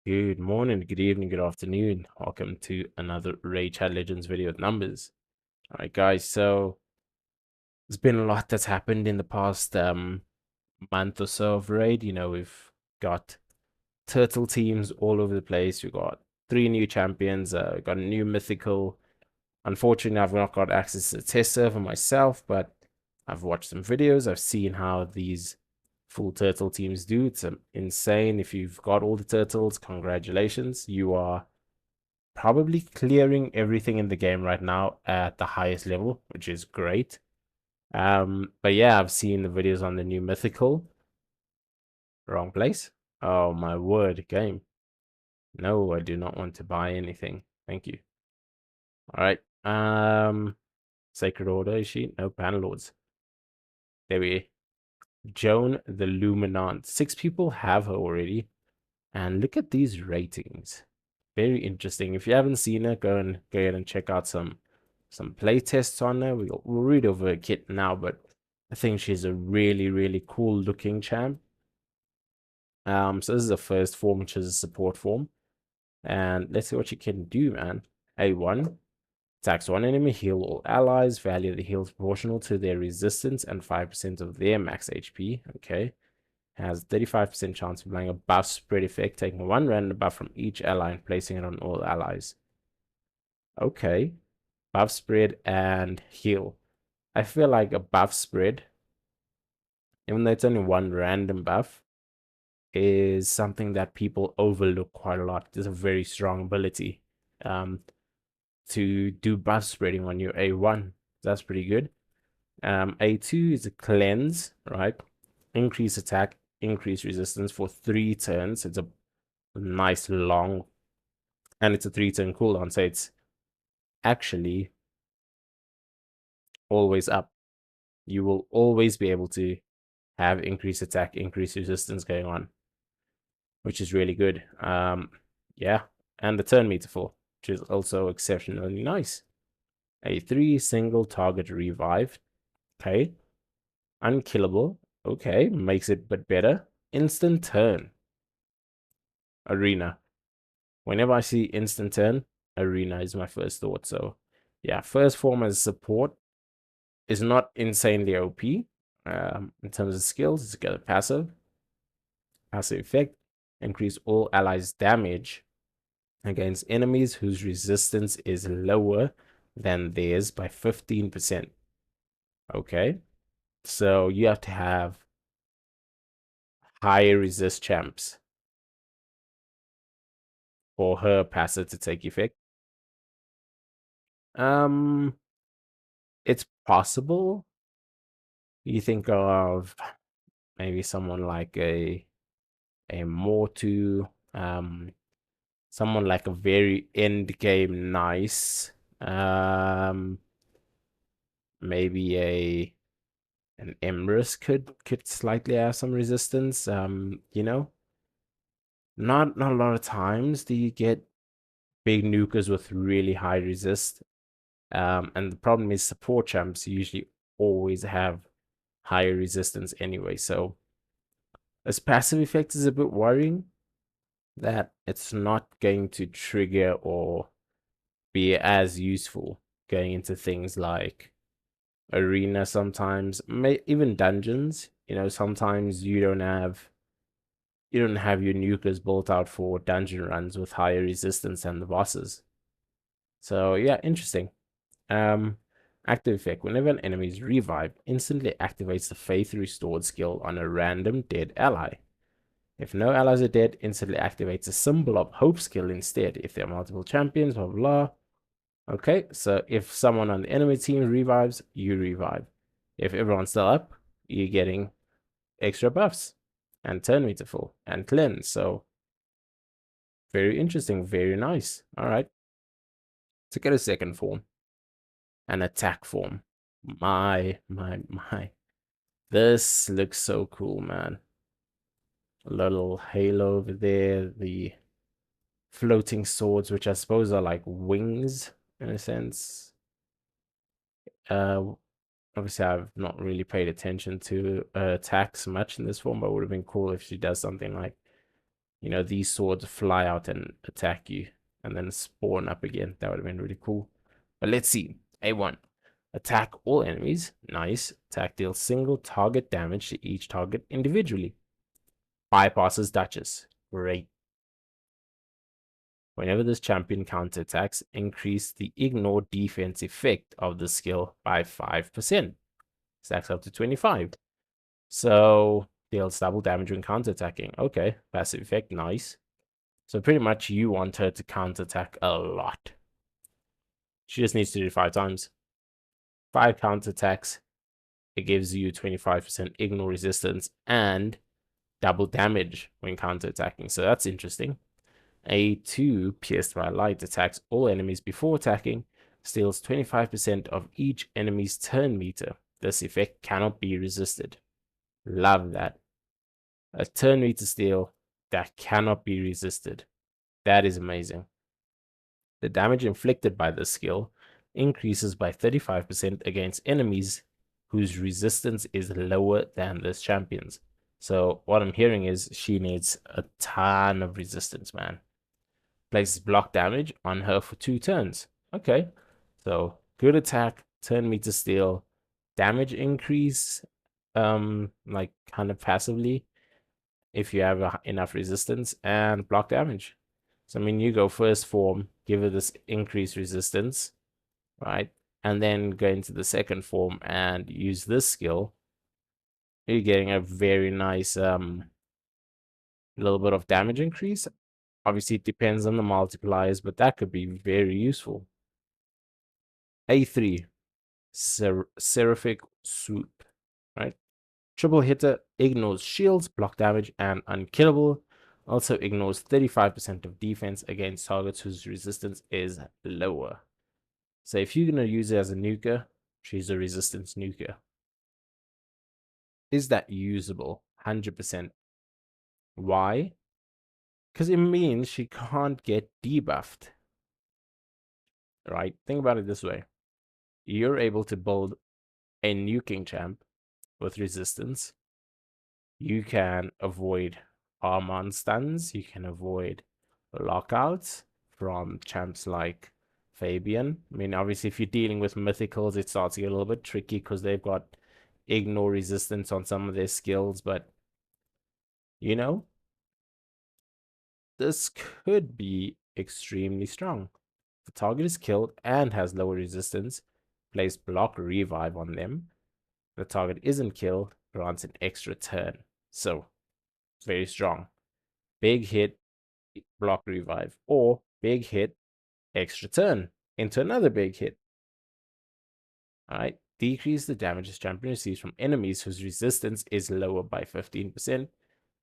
Good morning, good evening, good afternoon. Welcome to another Raid Chat Legends video with numbers. All right, guys. So there's been a lot that's happened in the past month or so of Raid. We've got turtle teams all over the place. We've got three new champions. We've got a new mythical. Unfortunately, I've not got access to the test server myself, but I've watched some videos. I've seen how these full turtle teams do. It's insane. If you've got all the turtles, congratulations. You are probably clearing everything in the game right now at the highest level, which is great. But yeah, I've seen the videos on the new mythical. Wrong place. Oh my word, game. No, I do not want to buy anything. Thank you. All right. Sacred Order is she? No, Bannerlords. There we Joan the Luminant. 6 people have her already. And look at these ratings. Very interesting. If you haven't seen her, go ahead and check out some play tests on her. We'll read over a kit now, but I think she's a really cool looking champ. So this is the first form, which is a support form, and let's see what she can do, man. A1 attacks one enemy, heal all allies. Value of the heal is proportional to their resistance and 5% of their max HP. Okay, has 35% chance of applying a buff spread effect, taking one random buff from each ally and placing it on all allies. Okay, buff spread and heal. I feel like a buff spread, even though it's only one random buff, is something that people overlook quite a lot. There's a very strong ability to do buff spreading on your A1. That's pretty good. A2 is a cleanse, right? Increase attack, increase resistance for 3 turns. It's a nice long, and it's a 3-turn cooldown, so it's actually always up. You will always be able to have increased attack, increased resistance going on, which is really good. Yeah, and the turn meter full, which is also exceptionally nice. A3 single target revive. Okay. Unkillable. Okay, makes it but better. Instant turn. Arena. Whenever I see instant turn, arena is my first thought. So yeah, first form as support is not insanely OP. In terms of skills, it's got a passive effect, increase all allies' damage against enemies whose resistance is lower than theirs by 15%. Okay, so you have to have higher resist champs for her passive to take effect. Um, it's possible. You think of maybe someone like a Mortu, someone like a very end game nice, maybe an Emrys could slightly have some resistance. Not a lot of times do you get big nukers with really high resist. And the problem is support champs usually always have higher resistance anyway. So this passive effect is a bit worrying that it's not going to trigger or be as useful going into things like arena sometimes, even dungeons. Sometimes you don't have your nukers built out for dungeon runs with higher resistance than the bosses. So yeah, interesting. Active effect. Whenever an enemy is revived, instantly activates the Faith Restored skill on a random dead ally. If no allies are dead, instantly activates a Symbol of Hope skill instead. If there are multiple champions, blah, blah, blah. Okay, so if someone on the enemy team revives, you revive. If everyone's still up, you're getting extra buffs and turn meter full and cleanse. So very interesting, very nice. All right. To get a second form, an attack form. My. This looks so cool, man. A little halo over there, the floating swords, which I suppose are like wings in a sense. Uh, Obviously, I've not really paid attention to attacks much in this form, but it would have been cool if she does something like, these swords fly out and attack you and then spawn up again. That would have been really cool. But let's see. A1. Attack all enemies. Nice. Attack deals single target damage to each target individually. Bypasses Duchess. Great. Whenever this champion counterattacks, increase the ignore defense effect of the skill by 5%. Stacks up to 25. So deals double damage when counterattacking. Okay, passive effect, nice. So pretty much you want her to counterattack a lot. She just needs to do it 5 times. 5 counterattacks. It gives you 25% ignore resistance and double damage when counterattacking. So that's interesting. A2, pierced by light, attacks all enemies before attacking, steals 25% of each enemy's turn meter. This effect cannot be resisted. Love that. A turn meter steal that cannot be resisted. That is amazing. The damage inflicted by this skill increases by 35% against enemies whose resistance is lower than this champion's. So what I'm hearing is she needs a ton of resistance, man. Places block damage on her for 2 turns. Okay, so good attack, turn meter steal, damage increase, like kind of passively if you have enough resistance, and block damage. So I mean, you go first form, give her this increased resistance, right? And then go into the second form and use this skill. You're getting a very nice little bit of damage increase. Obviously, it depends on the multipliers, but that could be very useful. A3, Seraphic Swoop, right? Triple hitter ignores shields, block damage, and unkillable. Also ignores 35% of defense against targets whose resistance is lower. So if you're going to use it as a nuker, she's a resistance nuker. Is that usable? 100%. Why? Because it means she can't get debuffed. Right? Think about it this way. You're able to build a nuking champ with resistance. You can avoid arm-on stuns. You can avoid lockouts from champs like Fabian. I mean, obviously, if you're dealing with mythicals, it starts to get a little bit tricky because they've got ignore resistance on some of their skills. But, this could be extremely strong. The target is killed and has lower resistance. Place block revive on them. The target isn't killed, grants an extra turn. So, very strong. Big hit, block revive, or big hit, extra turn into another big hit. All right, decrease the damage this champion receives from enemies whose resistance is lower by 15%.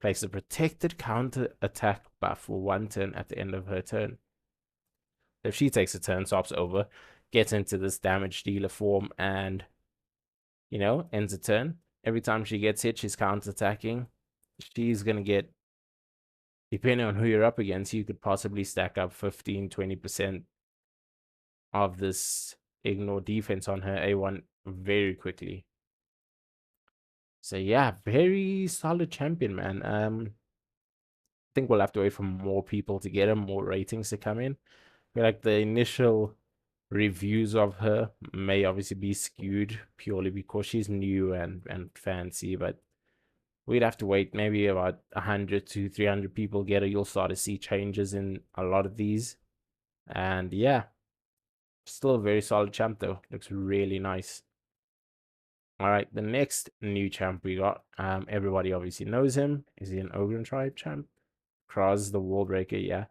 Place a protected counter attack buff for 1 turn at the end of her turn. If she takes a turn, swaps over, gets into this damage dealer form, and ends a turn. Every time she gets hit, she's counter-attacking. She's gonna get, depending on who you're up against, you could possibly stack up 15-20% of this ignore defense on her A1 very quickly. So yeah, very solid champion, man. I think we'll have to wait for more people to get her, more ratings to come in. But like the initial reviews of her may obviously be skewed purely because she's new and fancy, but we'd have to wait maybe about 100 to 300 people get her. You'll start to see changes in a lot of these. And yeah, still a very solid champ though. Looks really nice. All right, the next new champ we got, everybody obviously knows him. Is he an Ogren tribe champ? Kraz the Wall Breaker, yeah.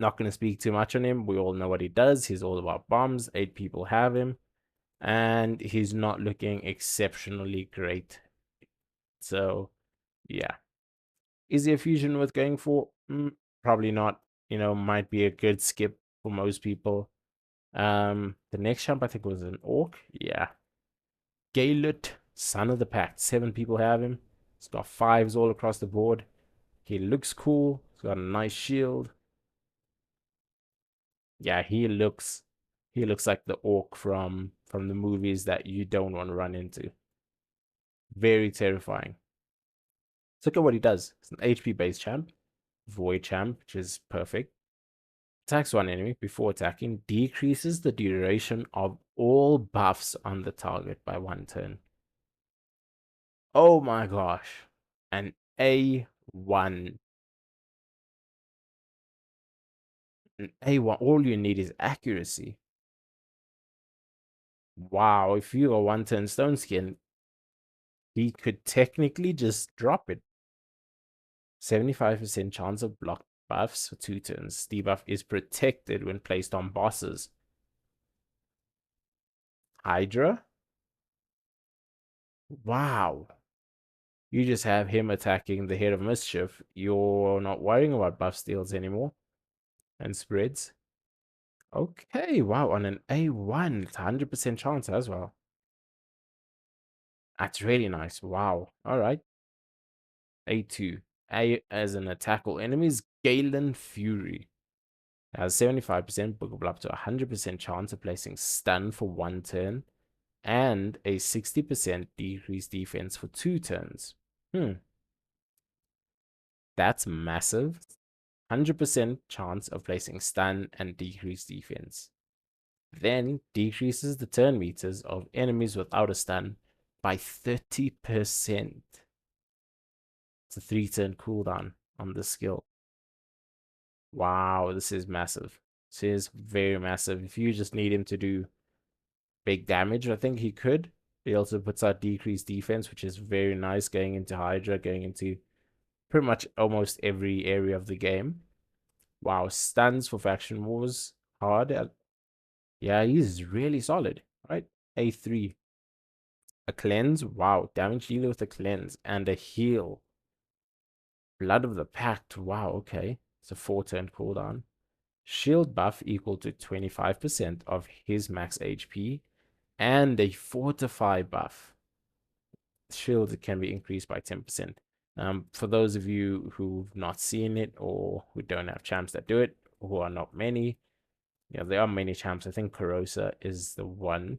Not going to speak too much on him. We all know what he does. He's all about bombs. 8 people have him. And he's not looking exceptionally great. So, yeah. Is he a fusion worth going for? Probably not. Might be a good skip for most people. The next champ I think was an orc. Yeah. Gaelut, Son of the Pact. 7 people have him. He's got 5s all across the board. He looks cool. He's got a nice shield. Yeah, he looks like the orc from the movies that you don't want to run into. Very terrifying. Let's look at what he does. It's an HP based champ, Void champ, which is perfect. Attacks one enemy before attacking, decreases the duration of all buffs on the target by 1 turn. Oh my gosh. An A1. An A1. All you need is accuracy. Wow, if you are 1 turn Stone Skin, he could technically just drop it. 75% chance of block buffs for 2 turns. Debuff is protected when placed on bosses. Hydra? Wow. You just have him attacking the head of mischief. You're not worrying about buff steals anymore. And spreads. Okay, wow, on an A1, it's 100% chance as well. That's really nice. Wow. All right. A2. A as an attack all enemies, Galen Fury. Has 75%, bookable up to 100% chance of placing stun for 1 turn, and a 60% decreased defense for 2 turns. That's massive. 100% chance of placing stun and decreased defense. Then decreases the turn meters of enemies without a stun by 30%. It's a 3 turn cooldown on this skill. Wow, this is massive. This is very massive. If you just need him to do big damage, I think he could. He also puts out decreased defense, which is very nice going into Hydra, going into pretty much almost every area of the game. Wow, stuns for faction wars. Hard. Yeah, he's really solid. Right? A3. A cleanse. Wow, damage dealer with a cleanse and a heal. Blood of the Pact. Wow, okay. It's a 4 turn cooldown. Shield buff equal to 25% of his max HP. And a Fortify buff. Shield can be increased by 10%. For those of you who've not seen it or who don't have champs that do it, who are not many, there are many champs. I think Corrosa is the one.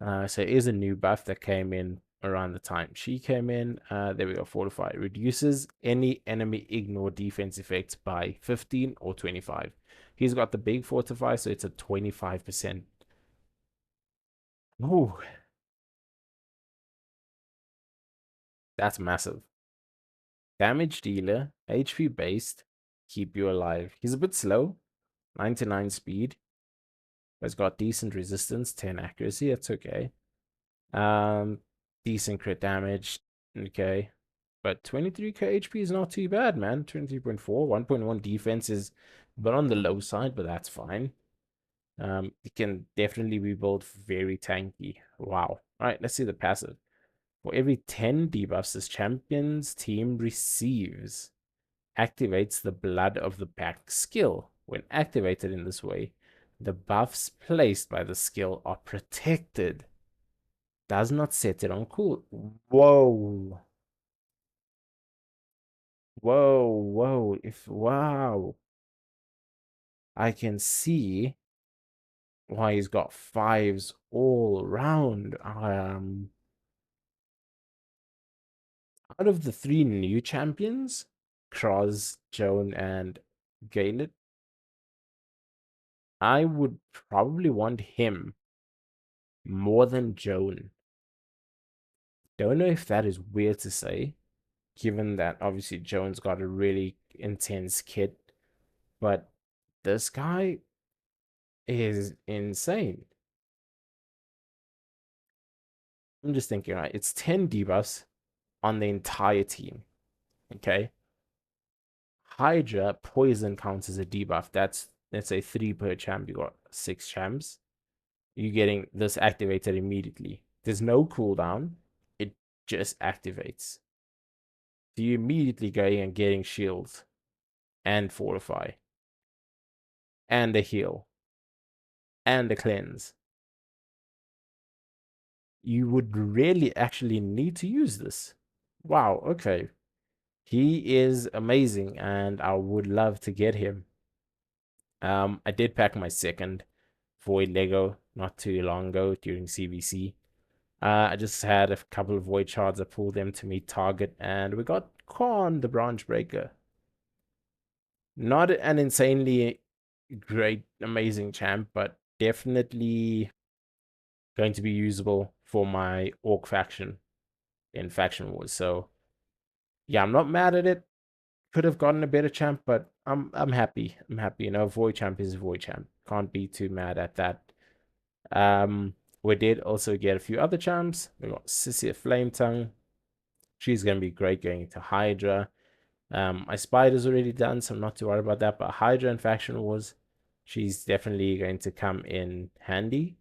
So it is a new buff that came in around the time she came in. There we go. Fortify reduces any enemy ignore defense effects by 15 or 25. He's got the big Fortify, so it's a 25%. Ooh, that's massive. Damage dealer, HP based, keep you alive. He's a bit slow, 99 speed, but he's got decent resistance, 10 accuracy. That's okay. Decent crit damage, okay. But 23k HP is not too bad, man. 23.4, 1.1 defense is but on the low side, but that's fine. It can definitely be built very tanky. Wow. All right, let's see the passive. For every 10 debuffs this champion's team receives, activates the Blood of the Pack skill. When activated in this way, the buffs placed by the skill are protected. Does not set it on cool. Whoa. Whoa, whoa. Wow. I can see why he's got fives all around. Out of the 3 new champions, Kroz, Joan, and Galen, I would probably want him more than Joan. Don't know if that is weird to say, given that obviously Joan's got a really intense kit, but this guy is insane. I'm just thinking, right? It's 10 debuffs on the entire team. Okay. Hydra poison counts as a debuff. That's let's say 3 per champ. You got 6 champs. You're getting this activated immediately. There's no cooldown. It just activates. So you immediately going and getting shields and fortify and a heal and a cleanse. You would really actually need to use this. Wow, okay. He is amazing and I would love to get him. I did pack my second Void Lego not too long ago during CVC. I just had a couple of void shards. I pulled them to meet target, and we got Khan, the branch breaker. Not an insanely great, amazing champ, but definitely going to be usable for my orc faction in faction wars. So yeah, I'm not mad at it. Could have gotten a better champ, but I'm happy. I'm happy. You know, void champ is void champ. Can't be too mad at that. Um, we did also get a few other champs. We got Sissy Flame Tongue. She's gonna be great going into Hydra. My Spider's already done, so I'm not too worried about that. But Hydra and Faction Wars, she's definitely going to come in handy.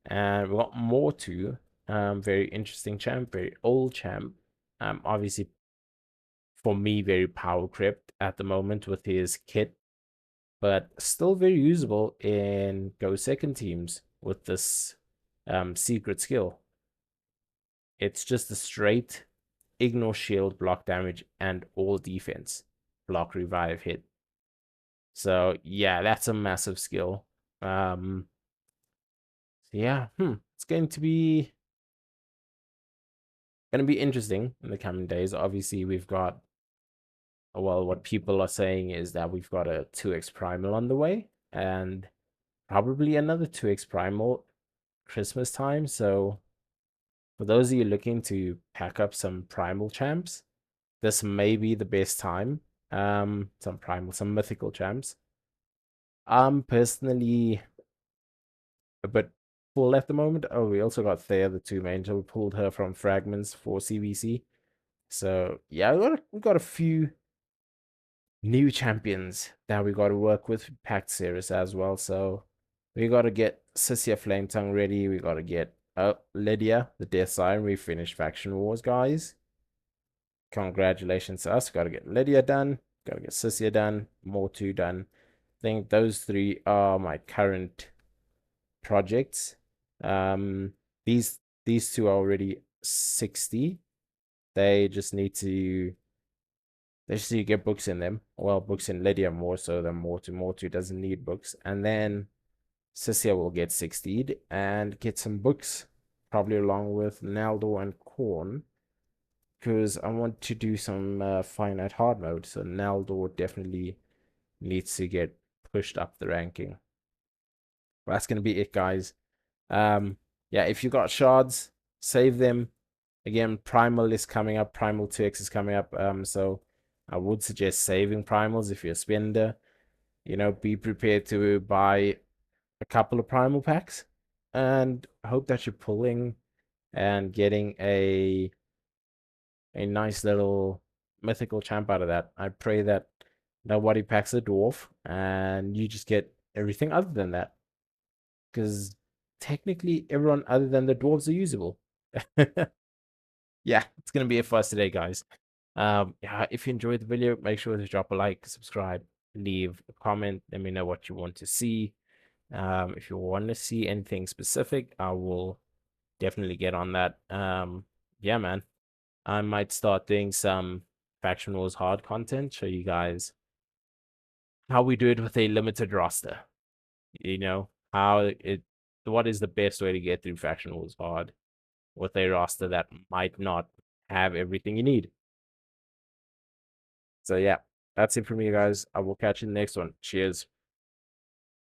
And we got more too. Very interesting champ, very old champ. Obviously for me, very power crept at the moment with his kit, but still very usable in go second teams with this secret skill. It's just a straight ignore shield, block damage, and all defense. Block, revive, hit. So yeah, that's a massive skill. So yeah, it's going to be interesting in the coming days. Obviously, we've got, well, what people are saying is that we've got a 2x primal on the way, and probably another 2x primal Christmas time. So for those of you looking to pack up some primal champs, this may be the best time. Some mythical champs. I'm personally a bit full at the moment. Oh, we also got Thea, the two main. So we pulled her from fragments for CBC. So yeah, we got a few new champions that we got to work with packed series as well. So we got to get Sissia Flametongue ready. We got to get Lydia, the Death Siren. We finished Faction Wars, guys. Congratulations to us. Got to get Lydia done. Got to get Sissia done. Mortu done. I think those three are my current projects. Um, these two are already 60. They just need to get books in them. Well, books in Lydia more so than Mortu. Mortu doesn't need books. And then Cecilia will get 60'd and get some books, probably along with Naldo and Korn, because I want to do some finite hard mode. So Naldo definitely needs to get pushed up the ranking. But that's gonna be it, guys. Yeah, if you got shards, save them. Again, Primal is coming up. Primal 2x is coming up. So I would suggest saving Primals if you're a spender. You know, be prepared to buy a couple of Primal packs and hope that you're pulling and getting a nice little mythical champ out of that. I pray that nobody packs a dwarf and you just get everything other than that. Because technically everyone other than the dwarves are usable. Yeah, it's gonna be it for us today, guys. Yeah, if you enjoyed the video, make sure to drop a like, subscribe, leave a comment, let me know what you want to see. If you want to see anything specific, I will definitely get on that. Yeah, man, I might start doing some Faction Wars hard content, show you guys how we do it with a limited roster. You know, what is the best way to get through Faction Wars hard with a roster that might not have everything you need. So yeah, that's it for me, guys. I will catch you in the next one. Cheers.